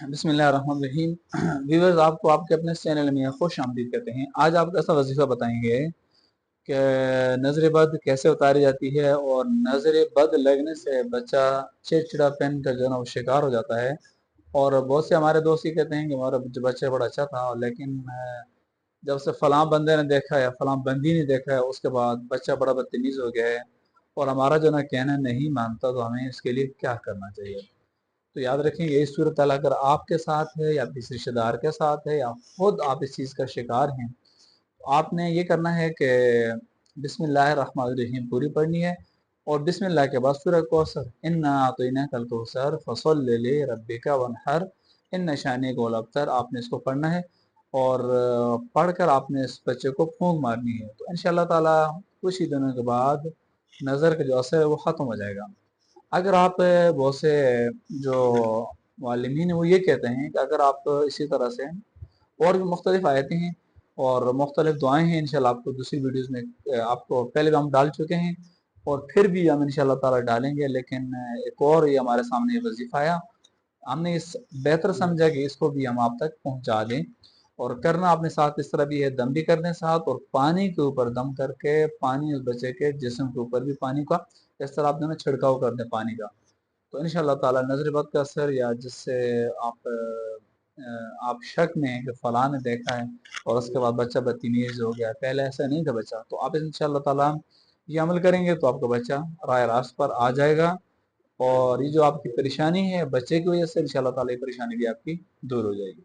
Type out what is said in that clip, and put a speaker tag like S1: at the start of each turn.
S1: بسم اللہ الرحمن الرحیم۔ ویورز، آپ کو آپ کے اپنے چینل میں خوش آمدید کہتے ہیں۔ آج آپ کو ایسا وظیفہ بتائیں گے کہ نظر بد کیسے اتاری جاتی ہے، اور نظر بد لگنے سے بچہ چڑچڑا پن کا جو ہے نا وہ شکار ہو جاتا ہے۔ اور بہت سے ہمارے دوست ہی کہتے ہیں کہ ہمارا بچہ بڑا اچھا تھا، لیکن جب سے فلاں بندے نے دیکھا ہے، فلاں بندی نے دیکھا ہے، اس کے بعد بچہ بڑا بدتمیز ہو گیا ہے اور ہمارا جو نا کہنا نہیں مانتا، تو ہمیں اس کے لیے کیا کرنا چاہیے؟ تو یاد رکھیں، یہی صورتحال اگر آپ کے ساتھ ہے یا کسی رشتے دار کے ساتھ ہے یا خود آپ اس چیز کا شکار ہیں، تو آپ نے یہ کرنا ہے کہ بسم اللہ الرحمن الرحیم پوری پڑھنی ہے، اور بسم اللہ کے بعد سورہ کوثر انا اعطیناک الکوثر فصلی لربک وانحر ان شانئک هو الابتر، آپ نے اس کو پڑھنا ہے، اور پڑھ کر آپ نے اس بچے کو پھونک مارنی ہے، تو انشاءاللہ تعالی کچھ ہی دنوں کے بعد نظر کا جو اثر ہے وہ ختم ہو جائے گا۔ اگر آپ بہت سے جو معلمین ہیں وہ یہ کہتے ہیں کہ اگر آپ اسی طرح سے اور بھی مختلف آیتیں ہیں اور مختلف دعائیں ہیں، انشاءاللہ آپ کو دوسری ویڈیوز میں آپ کو پہلے بھی ہم ڈال چکے ہیں اور پھر بھی ہم انشاءاللہ تعالی ڈالیں گے، لیکن ایک اور یہ ہمارے سامنے یہ وظیفہ آیا، ہم نے اس بہتر سمجھا کہ اس کو بھی ہم آپ تک پہنچا دیں۔ اور کرنا اپنے ساتھ اس طرح بھی ہے، دم بھی کرنے ساتھ، اور پانی کے اوپر دم کر کے پانی اس بچے کے جسم کے اوپر بھی پانی کا اس طرح آپ چھڑکاؤ کر دیں پانی کا، تو انشاءاللہ تعالی نظر بد کا اثر یا جس سے آپ شک میں ہیں کہ فلاں نے دیکھا ہے اور اس کے بعد بچہ بدتمیز ہو گیا، پہلے ایسا نہیں تھا بچہ، تو آپ انشاءاللہ تعالی یہ عمل کریں گے تو آپ کا بچہ راہ راست پر آ جائے گا، اور یہ جو آپ کی پریشانی ہے بچے کی وجہ سے، انشاءاللہ تعالی یہ پریشانی بھی آپ کی دور ہو جائے گی۔